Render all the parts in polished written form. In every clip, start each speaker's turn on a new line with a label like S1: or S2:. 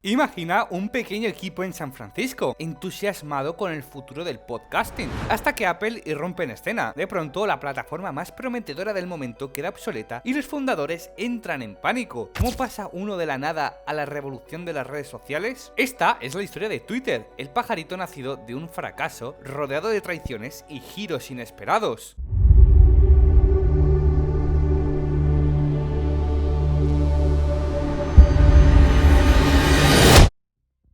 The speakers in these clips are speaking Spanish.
S1: Imagina un pequeño equipo en San Francisco, entusiasmado con el futuro del podcasting, hasta que Apple irrumpe en escena. De pronto, la plataforma más prometedora del momento queda obsoleta y los fundadores entran en pánico. ¿Cómo pasa uno de la nada a la revolución de las redes sociales? Esta es la historia de Twitter, el pajarito nacido de un fracaso, rodeado de traiciones y giros inesperados.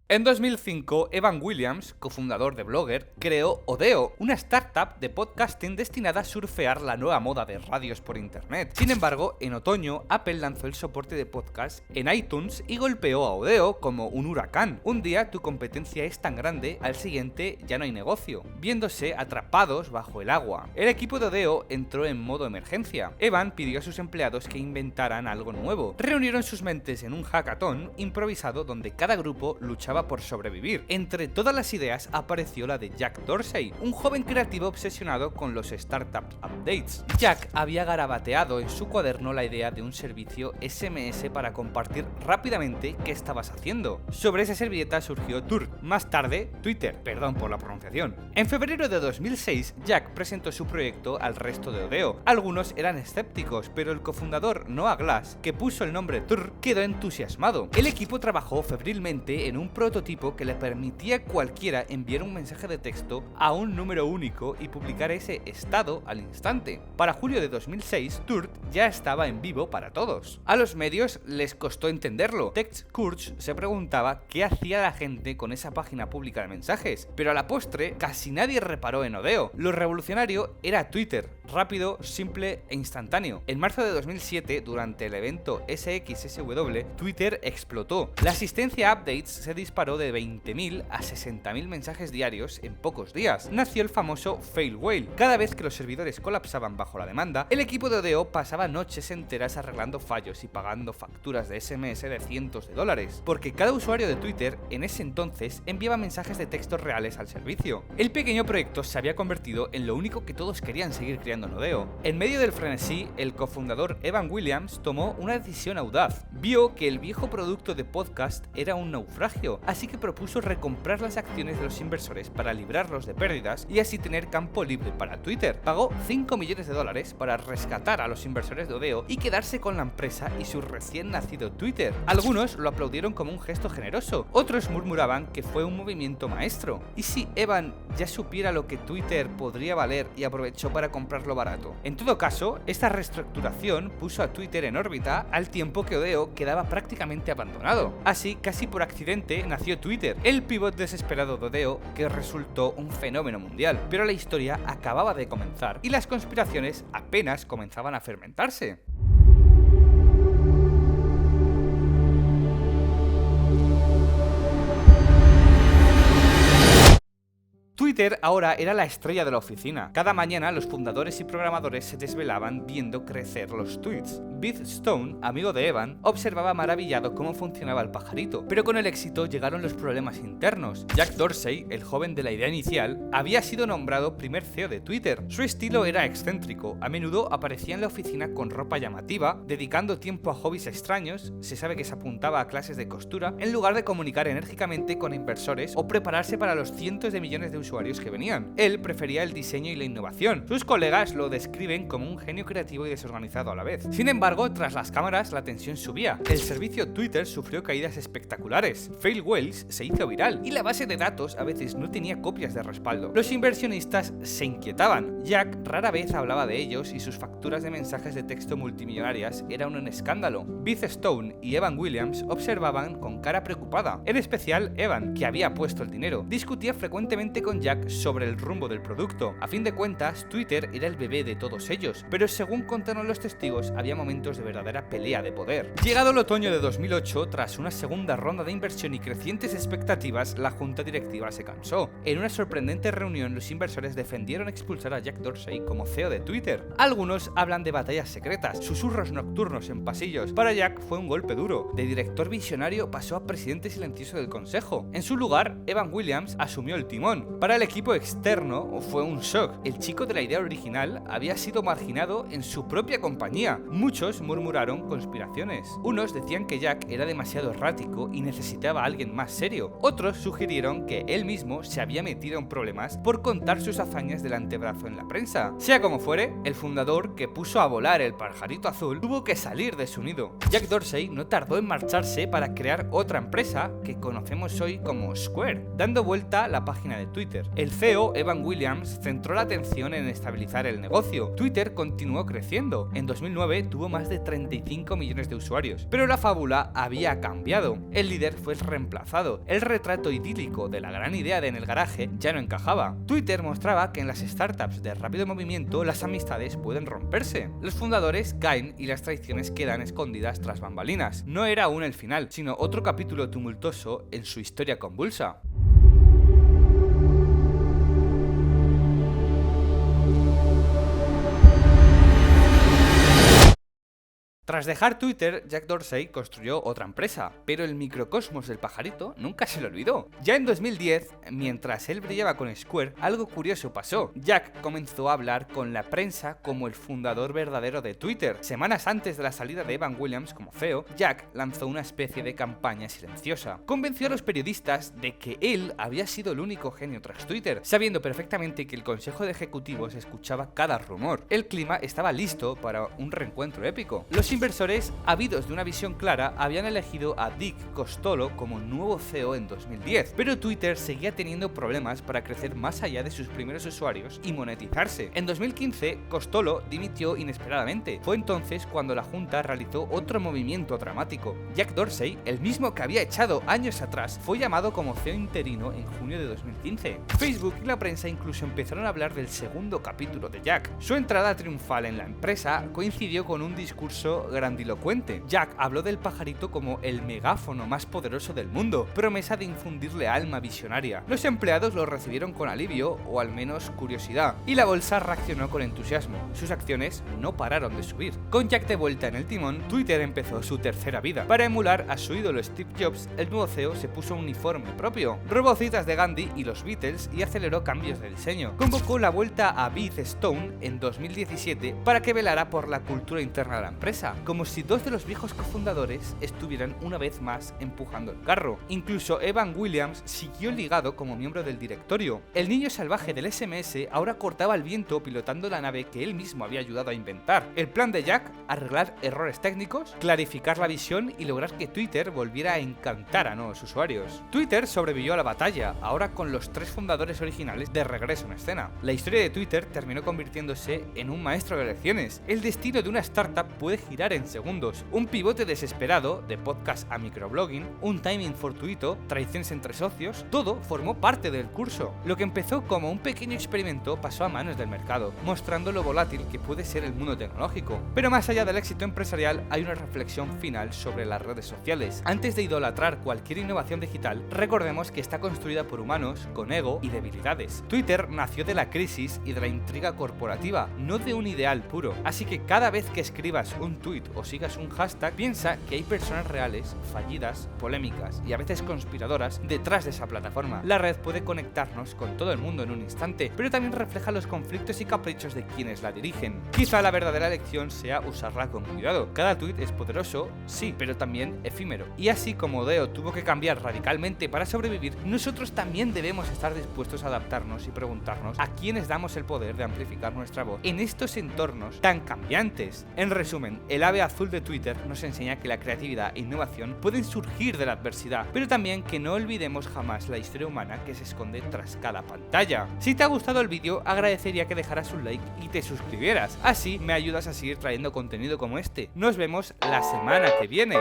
S1: En 2005, Evan Williams, cofundador de Blogger, creó Odeo, una startup de podcasting destinada a surfear la nueva moda de radios por internet. Sin embargo, en otoño, Apple lanzó el soporte de podcast en iTunes y golpeó a Odeo como un huracán. Un día tu competencia es tan grande, al siguiente ya no hay negocio, viéndose atrapados bajo el agua. El equipo de Odeo entró en modo emergencia. Evan pidió a sus empleados que inventaran algo nuevo. Reunieron sus mentes en un hackathon improvisado donde cada grupo luchaba por sobrevivir. Entre todas las ideas apareció la de Jack Dorsey, un joven creativo obsesionado con los startup updates. Jack había garabateado en su cuaderno la idea de un servicio SMS para compartir rápidamente qué estabas haciendo. Sobre esa servilleta surgió Turt, más tarde Twitter, perdón por la pronunciación. En febrero de 2006, Jack presentó su proyecto al resto de Odeo. Algunos eran escépticos, pero el cofundador Noah Glass, que puso el nombre Turt, quedó entusiasmado. El equipo trabajó febrilmente en un prototipo que le permitía a cualquiera enviar un mensaje de texto a un número único y publicar ese estado al instante. Para julio de 2006, Turt ya estaba en vivo para todos. A los medios les costó entenderlo. TechCrunch se preguntaba qué hacía la gente con esa página pública de mensajes, pero a la postre casi nadie reparó en Odeo. Lo revolucionario era Twitter, rápido, simple e instantáneo. En marzo de 2007, durante el evento SXSW, Twitter explotó. La asistencia a updates se disparó de 20.000 a 60.000 mensajes diarios en pocos días. Nació el famoso fail whale. Cada vez que los servidores colapsaban bajo la demanda, el equipo de Odeo pasaba noches enteras arreglando fallos y pagando facturas de SMS de cientos de dólares, porque cada usuario de Twitter en ese entonces enviaba mensajes de texto reales al servicio. El pequeño proyecto se había convertido en lo único que todos querían seguir creando en Odeo. En medio del frenesí, el cofundador Evan Williams tomó una decisión audaz. Vio que el viejo producto de podcast era un naufragio, así que propuso recomprar las acciones de los inversores para librarlos de pérdidas y así tener campo libre para Twitter. Pagó $5 millones para rescatar a los inversores de Odeo y quedarse con la empresa y su recién nacido Twitter. Algunos lo aplaudieron como un gesto generoso, otros murmuraban que fue un movimiento maestro. ¿Y si Evan ya supiera lo que Twitter podría valer y aprovechó para comprarlo barato? En todo caso, esta reestructuración puso a Twitter en órbita al tiempo que Odeo quedaba prácticamente abandonado. Así, casi por accidente, nació Twitter, el pivot desesperado de Odeo que resultó un fenómeno mundial. Pero la historia acababa de comenzar y las conspiraciones apenas comenzaban a fermentarse. Twitter ahora era la estrella de la oficina. Cada mañana los fundadores y programadores se desvelaban viendo crecer los tweets. Beth Stone, amigo de Evan, observaba maravillado cómo funcionaba el pajarito, pero con el éxito llegaron los problemas internos. Jack Dorsey, el joven de la idea inicial, había sido nombrado primer CEO de Twitter. Su estilo era excéntrico, a menudo aparecía en la oficina con ropa llamativa, dedicando tiempo a hobbies extraños, se sabe que se apuntaba a clases de costura, en lugar de comunicar enérgicamente con inversores o prepararse para los cientos de millones de usuarios que venían. Él prefería el diseño y la innovación. Sus colegas lo describen como un genio creativo y desorganizado a la vez. Sin embargo, tras las cámaras la tensión subía. El servicio Twitter sufrió caídas espectaculares. Fail Whales se hizo viral y la base de datos a veces no tenía copias de respaldo. Los inversionistas se inquietaban. Jack rara vez hablaba de ellos y sus facturas de mensajes de texto multimillonarias eran un escándalo. Beth Stone y Evan Williams observaban con cara preocupada. En especial Evan, que había puesto el dinero. Discutía frecuentemente con Jack sobre el rumbo del producto. A fin de cuentas, Twitter era el bebé de todos ellos, pero según contaron los testigos, había momentos de verdadera pelea de poder. Llegado el otoño de 2008, tras una segunda ronda de inversión y crecientes expectativas, la junta directiva se cansó. En una sorprendente reunión, los inversores defendieron expulsar a Jack Dorsey como CEO de Twitter. Algunos hablan de batallas secretas, susurros nocturnos en pasillos. Para Jack fue un golpe duro. De director visionario pasó a presidente silencioso del consejo. En su lugar, Evan Williams asumió el timón. Para el equipo externo fue un shock. El chico de la idea original había sido marginado en su propia compañía. Muchos murmuraron conspiraciones. Unos decían que Jack era demasiado errático y necesitaba a alguien más serio. Otros sugirieron que él mismo se había metido en problemas por contar sus hazañas del antebrazo en la prensa. Sea como fuere, el fundador que puso a volar el pajarito azul tuvo que salir de su nido. Jack Dorsey no tardó en marcharse para crear otra empresa que conocemos hoy como Square, dando vuelta la página de Twitter. El CEO Evan Williams centró la atención en estabilizar el negocio. Twitter continuó creciendo. En 2009 tuvo más de 35 millones de usuarios, pero la fábula había cambiado. El líder fue reemplazado. El retrato idílico de la gran idea de en el garaje ya no encajaba. Twitter mostraba que en las startups de rápido movimiento las amistades pueden romperse. Los fundadores caen y las traiciones quedan escondidas tras bambalinas. No era aún el final, sino otro capítulo tumultuoso en su historia convulsa. Tras dejar Twitter, Jack Dorsey construyó otra empresa, pero el microcosmos del pajarito nunca se le olvidó. Ya en 2010, mientras él brillaba con Square, algo curioso pasó. Jack comenzó a hablar con la prensa como el fundador verdadero de Twitter. Semanas antes de la salida de Evan Williams como CEO, Jack lanzó una especie de campaña silenciosa. Convenció a los periodistas de que él había sido el único genio tras Twitter, sabiendo perfectamente que el consejo de ejecutivos escuchaba cada rumor. El clima estaba listo para un reencuentro épico. Los inversores, ávidos de una visión clara, habían elegido a Dick Costolo como nuevo CEO en 2010, pero Twitter seguía teniendo problemas para crecer más allá de sus primeros usuarios y monetizarse. En 2015, Costolo dimitió inesperadamente. Fue entonces cuando la junta realizó otro movimiento dramático. Jack Dorsey, el mismo que había echado años atrás, fue llamado como CEO interino en junio de 2015. Facebook y la prensa incluso empezaron a hablar del segundo capítulo de Jack. Su entrada triunfal en la empresa coincidió con un discurso grandilocuente. Jack habló del pajarito como el megáfono más poderoso del mundo, promesa de infundirle alma visionaria. Los empleados lo recibieron con alivio o al menos curiosidad, y la bolsa reaccionó con entusiasmo. Sus acciones no pararon de subir. Con Jack de vuelta en el timón, Twitter empezó su tercera vida. Para emular a su ídolo Steve Jobs, el nuevo CEO se puso un uniforme propio, robó citas de Gandhi y los Beatles y aceleró cambios de diseño. Convocó la vuelta a Beth Stone en 2017 para que velara por la cultura interna de la empresa, como si dos de los viejos cofundadores estuvieran una vez más empujando el carro. Incluso Evan Williams siguió ligado como miembro del directorio. El niño salvaje del SMS ahora cortaba el viento pilotando la nave que él mismo había ayudado a inventar. El plan de Jack: arreglar errores técnicos, clarificar la visión y lograr que Twitter volviera a encantar a nuevos usuarios. Twitter sobrevivió a la batalla, ahora con los tres fundadores originales de regreso en escena. La historia de Twitter terminó convirtiéndose en un maestro de lecciones. El destino de una startup puede girar en segundos. Un pivote desesperado, de podcast a microblogging, un timing fortuito, traiciones entre socios, todo formó parte del curso. Lo que empezó como un pequeño experimento pasó a manos del mercado, mostrando lo volátil que puede ser el mundo tecnológico. Pero más allá del éxito empresarial, hay una reflexión final sobre las redes sociales. Antes de idolatrar cualquier innovación digital, recordemos que está construida por humanos con ego y debilidades. Twitter nació de la crisis y de la intriga corporativa, no de un ideal puro. Así que cada vez que escribas un tweet o sigas un hashtag, piensa que hay personas reales, fallidas, polémicas y a veces conspiradoras detrás de esa plataforma. La red puede conectarnos con todo el mundo en un instante, pero también refleja los conflictos y caprichos de quienes la dirigen. Quizá la verdadera lección sea usarla con cuidado. Cada tweet es poderoso, sí, pero también efímero. Y así como Odeo tuvo que cambiar radicalmente para sobrevivir, nosotros también debemos estar dispuestos a adaptarnos y preguntarnos a quiénes damos el poder de amplificar nuestra voz en estos entornos tan cambiantes. En resumen, el ave azul de Twitter nos enseña que la creatividad e innovación pueden surgir de la adversidad, pero también que no olvidemos jamás la historia humana que se esconde tras cada pantalla. Si te ha gustado el vídeo, agradecería que dejaras un like y te suscribieras, así me ayudas a seguir trayendo contenido como este. Nos vemos la semana que viene.